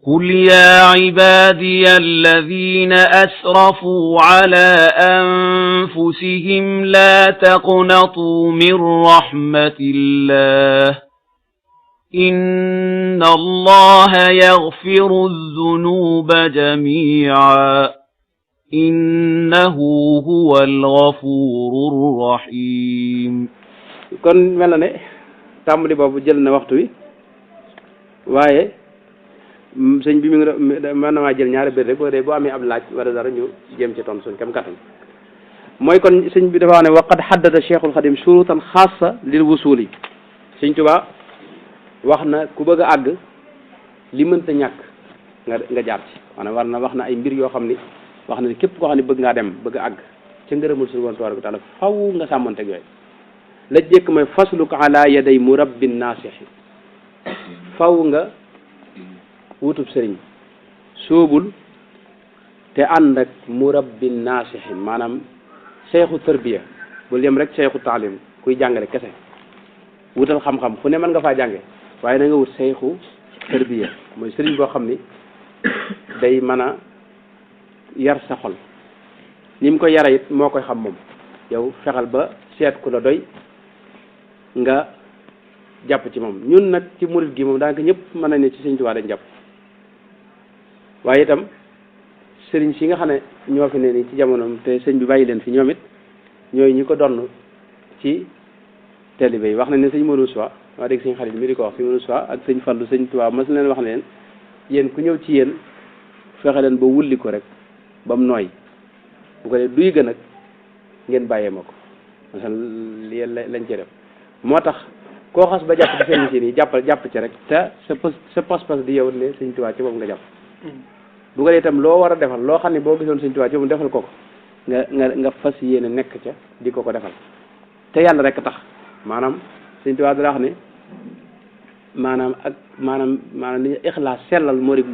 قل يا عبادي الذين أسرفوا على أنفسهم لا تقنطوا من رحمة الله إن الله يغفر الذنوب جميعا إنه هو الغفور الرحيم kon mel na ne tàmbali boobu jël na waxtu wi waaye sëñ bi mi ngi mën na maa jël ñaari biir rek boo dee boo amee ab laaj wala dara ñu jéem ci ton suñ kam kattan mooy kon sëñ bi dafa wax ne waqad haddada Cheikhul Khadim shurutan xaasa lil wusuli sëñ Tuubaa wax na ku bëgg a àgg li mënta ñàkk nga jaar ci maanaam war na wax na ay mbir yoo xam ni wax na képp koo xam ne bëgg ngaa dem bëgg a àgg ca ngërëmul suñu Boroom tabaaraka wa taala faw nga sàmmanteeg yooyu la jëkk mooy fasluka ala yaday murabbin naasixi faw nga wutub sëriñ sóobul te ànd ak murabbin naasixi maanaam seexu tarbiya bul yem rek seexu taalim kuy jàngale kese wutal xam-xam fu ne mën nga faa jànge waaye na nga wut seexu tarbiya mooy sëriñ boo xam ni day mën a yar sa xol ni mu ko yara it moo koy xam moom yow fexal ba seet ku la doy nga jàpp ci moom ñun nag ci murit gi moom daanaka ñëpp mën nañ ne ci Sëriñ Tuubaa dañ jàpp waaye itam sëriñ si nga xam ne ñoo fi ne nii ci jamonoom te sëñ bi bàyyi leen fi ñoom it ñooy ñi ko donn ci taalibe yi wax nañ ne sëñ Modou Sow waa dégg sëñ xarit mi di ko wax sëñ Modou Sow ak sëñ Fallu sëñ Tuubaa mas leen wax ne leen yéen ku ñëw ci yéen fexe leen ba wulli ko rek ba mu nooy bu ko dee duy gën nag ngeen bàyyee ma ko masal li lañ cee def moo tax koo xas ba jàpp ci sëriñ si nii jàpp ci rek te sa pas-pas di yow ne sëñ Tuubaa ci moom nga jàpp bu ko dee itam loo war a defal loo xam ne boo gisoon sëñ Tuubaa ci moom defal ko nga fas yéene nekk ca di ko defal te yàlla rek tax maanaam sëñ Tuubaa dara wax ne maanaam li ixlaas sellal murit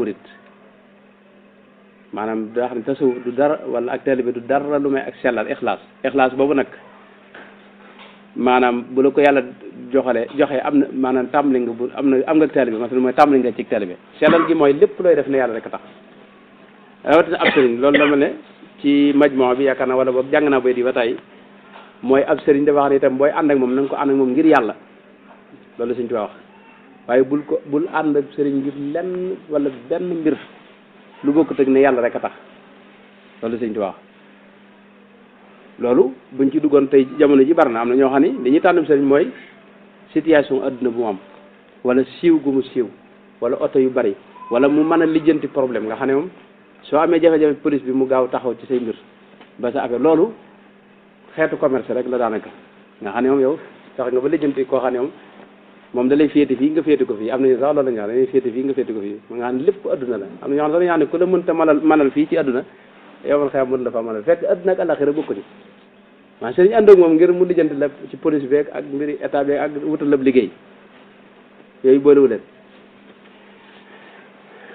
maanaam daa xam ne tasawuf du dara wala ak taalibe du dara lu may ak sellal ixlaas boobu nag maanaam bu la ko yàlla joxee am na maanaam tàmbali nga bu am nga taalibe maanaam mooy tàmbali nga ci taalibe sellal gi mooy lépp looy def ne yàlla rek tax rawatina ab sëriñ loolu dama ne ci majmoo bi yaakaar naa wala boobu jàng naa bay di ba tey mooy ab sëriñ dafa wax ne itam booy ànd ak moom na nga ko ànd ak moom ngir yàlla loolu Sëriñ Tuubaa wax waaye bul ànd ak sëriñ ngir lenn wala benn mbir lu bokkut ak ne yàlla rek a tax loolu Sëriñ Tuubaa wax loolu buñ ci duggoon tey jamono ji bari na am na ñoo xam ne li ñuy tànn sëriñ mooy situation adduna bu mu am wala siiw gu mu siiw wala oto yu bari wala mu mën a lijjanti problème nga xam ne moom soo amee jafe-jafe police bi mu gaaw taxaw ci say mbir ba sa affaire loolu xeetu commerce rek la daanaka nga xam ne moom yow tax nga ba lijjanti koo xam ne moom da lay féete fii nga féete ko fii am nañu sax loolu la ñu wax dañuy féete fii nga féete ko fii nga xam ne lépp adduna la am na ñoo xam ne dañu xam ne ku la mënta manal fii ci adduna yow man xëy mën dafa manal fekk adduna ak àllaxira bokkuñu maa sëriñ ànd ak moom ngir mu lijjanti la ci police beeg ak mbiri état beeg ak wutal la liggéey yooyu boolewu leen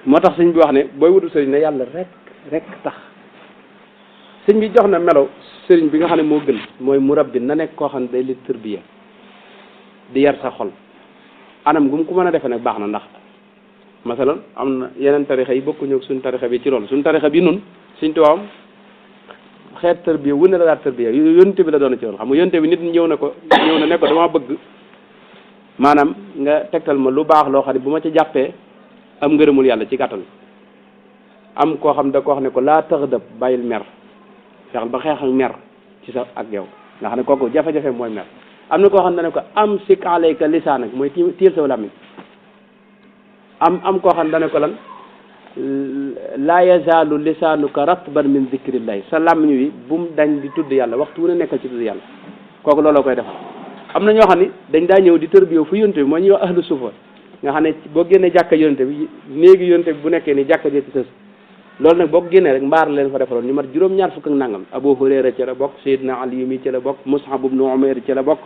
moo tax sëñ bi wax ne booy wutu sëriñ ne yàlla rek tax sëñ bi jox na melo sëriñ bi nga xam ne moo gën mooy murabbi na nekk koo xam ne day li tërbiya di yar sa xol anam gu mu ko mën a defee nag baax na ndax masalan am na yeneen tarixa yi bokkuñu ak suñ tarixa bi ci loolu suñ tarixa bi nun suñ tuwaam xeet tërbiya wu ne la daal tërbiya yonte bi la doon ci loolu xam nga yonte bi nit ñëw na ne ko dama bëgg maanaam nga tegtal ma lu baax loo xam ne bu ma ci jàppee am ngërëmul yàlla ci gàttal am koo xam da ko wax ne ko laa taxdab bàyyil mer fexal ba xeex ak mer ci sa ak yow nga xam ne kooku jafe-jafe mooy mer am na koo xam ne ko am sik alayka lisaanak mooy tiil sa làmmiñ am koo xam ne ko lan laa yazaalu lisaanuka ratban min zikrillahi sa làmmiñ wi bu mu dañ di tudd yàlla waxtu wu ne nekkal ci tudd yàlla kooku looloo koy defal am na ñoo xam ne dañ daa ñëw di tërbiyewu fu yonte bi mooy ñuy wax ahlu sufa nga xam ne boo génnee jàkka yonte bi néegi yonte bi bu nekkee ni jàkka jee ci sës loolu nag boo ko génnee rek mbaar leen fa defaloon ñu mat juróom-ñaar fukk ak nangam Abu Hurayra ci la bokk Seydina Ali mi ci la bokk Mus'ab ibnu Umayr ci la bokk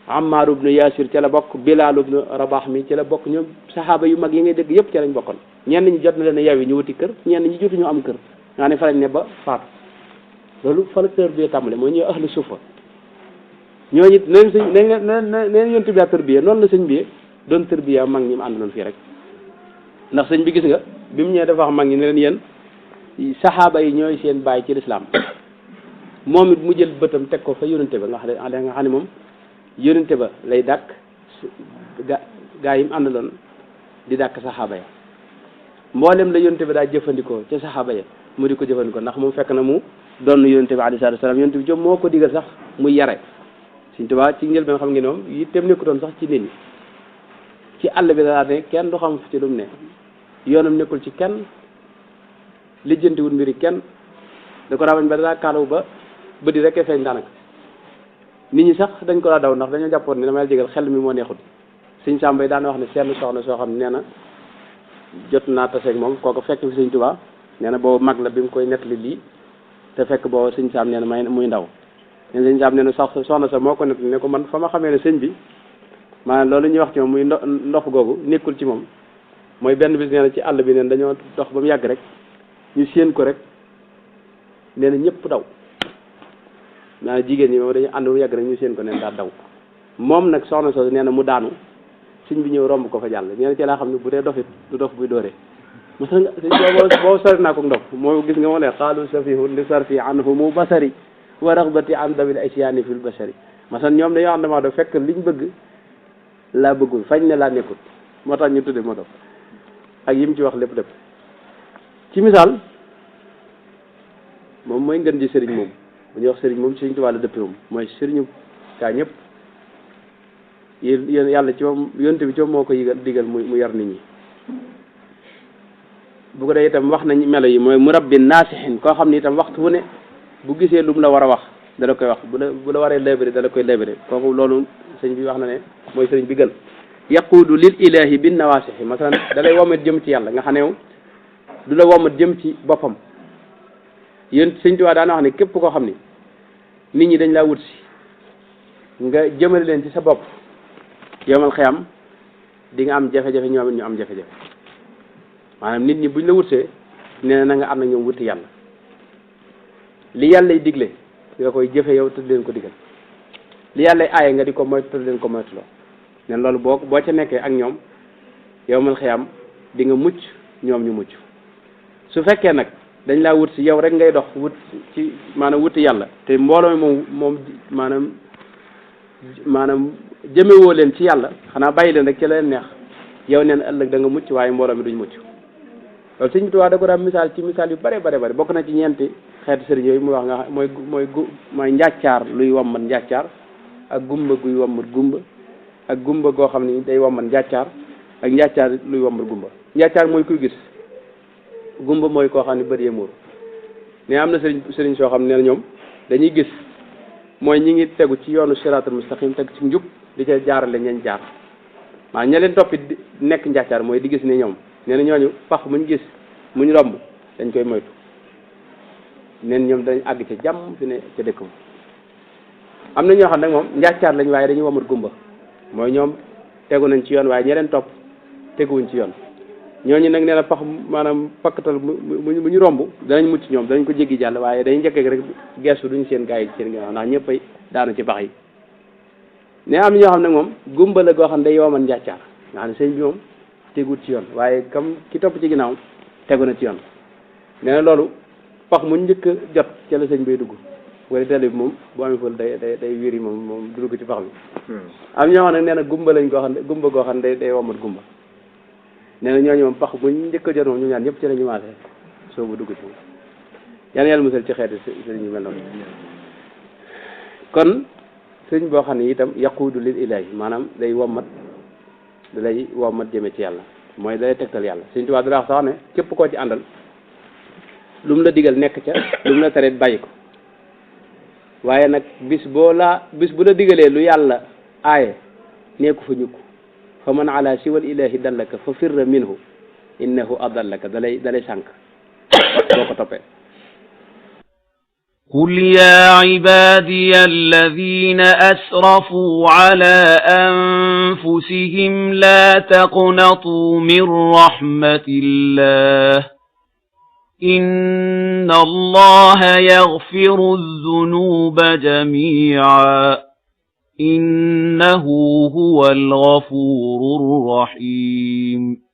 Ammar ibnu Yasir ci la bokk Bilal ibnu Rabah mi ci la bokk ñoom saxaaba yu mag yi ngay dégg yëpp ci lañ bokkoon ñenn ñi jot na leen a yawi ñu wuti kër ñenn ñi jotuñu am kër nga ne fa lañ ne ba faatu loolu fa la tërbiya tàmbale mooy ñuy ahlu sufa ñooñu it neen sëñ neen yontu bi tërbiya noonu la sëñ bi doon tërbiya mag ñi mu àndaloon fii rek ndax sëñ bi gis nga bi mu ñëwee dafa wax mag ñi ne leen yéen saxaaba yi ñooy seen baay ci lislaam moom it mu jël bëtam teg ko fa yónente ba nga xam ne moom yónente ba lay dàkk gaa yi mu àndaloon di dàkk saxaaba ya mboolem la yónente bi daa jëfandikoo ca saxaaba ya mu di ko jëfandikoo ndax moom fekk na mu doon yónente bi alayhi salaatu salaam yónente bi jom moo ko digal sax muy yare Sëñ Tuubaa ci njëlbeen xam ngeen moom yitteem nekkutoon sax ci nit ñi ci àll bi daa ne kenn du xam ci lu mu ne yoonam nekkul ci kenn lijjantiwul mbiri kenn da ko daa bañ ba daa kaalawu ba bëdi rek feeñ daanaka nit ñi sax dañ ko daa daw ndax dañoo jàppoon ne damay jégal xel mi moo neexul Sëñ Sàmba daan wax ne seen soxna soo xam ne nee na jot naa taseeg moom kooku fekk fi Sëñ Tuubaa nee na boobu mag la bi mu koy nettali lii te fekk boobu Sëñ Saam nee na may muy ndaw nee na Sëñ Saam nee na sax soxna sa moo ko nettali ne ko man fa ma xamee ne sëñ bi maanaam loolu ñuy wax ci moom muy ndox googu nekkul ci moom mooy benn bis nee na ci àll bi neen dañoo dox ba mu yàgg rek ñu séen ko rek nee na ñëpp daw maanaam jigéen ñi moom dañu ànd ba mu yàgg rek ñu séen ko neen daa daw moom nag soxna soosu nee na mu daanu sëñ bi ñëw romb ko fa jàll nee na ci laa xam ne bu dee dofit du dof buy dooree masa nga sëñ boobu sori naa ko ndof moo gis nga moo ne xaalu safihun li sarfi anhumu basari wa ragbati an dabil asyaani fil basari masan ñoom dañoo xam ne maa dof fekk liñ bëgg laa bëggul fañ ne laa nekkul moo tax ñu tudde ma dof ak yim ci wax lépp lépp ci misaal moom mooy ngën ji sëriñ moom bu ñuy wax sëriñ moom Sëriñ Tuubaa la dëppe moom mooy sëriñu kaa ñëpp yéen yàlla ci moom yonte bi ci moom moo ko digal mu yar nit ñi bu ko dee itam wax nañ melo yi mooy murabbi naasihin koo xam ne itam waxtu wu ne bu gisee lu mu la war a wax dala koy wax bu la waree lébéré dala koy lébéré kooku loolu sëñ bi wax na ne mooy sëriñ bi gën yaquudu lil ilahi bin nawaasihi masalan da lay womat jëm ci yàlla nga xam ne yow du la womat jëm ci boppam yéen sëñ Tuubaa daana wax ne képp koo xam ni nit ñi dañ laa wut si nga jëmale leen ci sa bopp yowmal xiyam di nga am jafe-jafe ñoom it ñu am jafe-jafe maanaam nit ñi buñ la wutsee nee na nga am na ñoom wuti yàlla li yàlla y digle nga koy jëfe yow te leen ko digal li yàlla aaye nga di ko moytu te leen ko moytuloo nen loolu boo ca nekkee ak ñoom yowmal xiyam di nga mucc ñoom ñu mucc su fekkee nag dañ laa wut si yow rek ngay dox wut ci maanaam wuti yàlla te mbooloo moom maanaam jëmewoo leen ci yàlla xanaa bàyyi leen rek ci la leen neex yow neen ëllëg da nga mucc waaye mbooloo mi duñ mucc loolu Sëñ Tuubaa da ko daan misaal ci misaal yu bare bare bare bokk na ci ñeenti xeetu sëriñ yooyu muy wax nga mooy njàccaar luy wammat njàccaar ak gumba guy wammat gumba ak gumba goo xam ni day wammat njàccaar ak njàccaar luy wammat gumba njàccaar mooy kuy gis gumba mooy koo xam ne bët yee muur ne am na sëriñ soo xam ne ñoom dañuy gis mooy ñi ngi tegu ci yoonu siraatul mustaqim teg ci njub di ca jaarale ñañ jaar maa ña leen toppi nekk njàccaar mooy di gis ne ñoom nee na ñooñu pax muñ gis muñ romb dañ koy moytu neen ñoom dañ àgg ca jàmm fi ne ca dëkk ba am na ñoo xam nag moom njàccaar lañ waaye dañuy wamat gumba mooy ñoom tegu nañ ci yoon waaye ña leen topp teguwuñ ci yoon ñooñu nag nee na pax maanaam pakkatal mu ñu romb danañ mucc ñoom danañ ko jéggi jàll waaye dañuy njëkk rek geesu duñ seen gaa yi seen ginnaaw ndax ñëppay daanu ci pax yi ne am ñoo xam ne moom gumba la goo xam ne day yooman njàccaar nga xam ne sëñ bi moom teguut ci yoon waaye comme ki topp ci ginnaaw tegu na ci yoon nee na loolu pax mu njëkk jot ca la sëñ bay dugg wala télé bi moom bu amee fël day wiri moom du dugg ci pax bi am ñoo xam ne nee na gumba lañ goo xam ne gumba goo xam ne day womat gumba nee na ñooñu moom pax bu njëkk a jot moom ñu ñaan ñëpp ci la ñu maase soo bu dugg ci moom yàlla musal ci xeeti sëriñ yu mel noonu kon sëriñ boo xam ne itam yaquudu lil ilaahi maanaam day wommat dalay wommat jëme ci yàlla mooy dalay tegtal yàlla Sëriñ Tuubaa dara wax sax ne képp koo ci àndal lu mu la digal nekk ca lu mu la tere bàyyi ko waaye nag bis bu la digalee lu yàlla aaye neeku fa ñukk fa man ala siwal ilahi dallaka fa firra minhu innahu adallaka dalay sànk boo ko toppee قل يا عبادي الذين أسرفوا على أنفسهم لا تقنطوا من رحمة الله إن الله يغفر الذنوب جميعا إنه هو الغفور الرحيم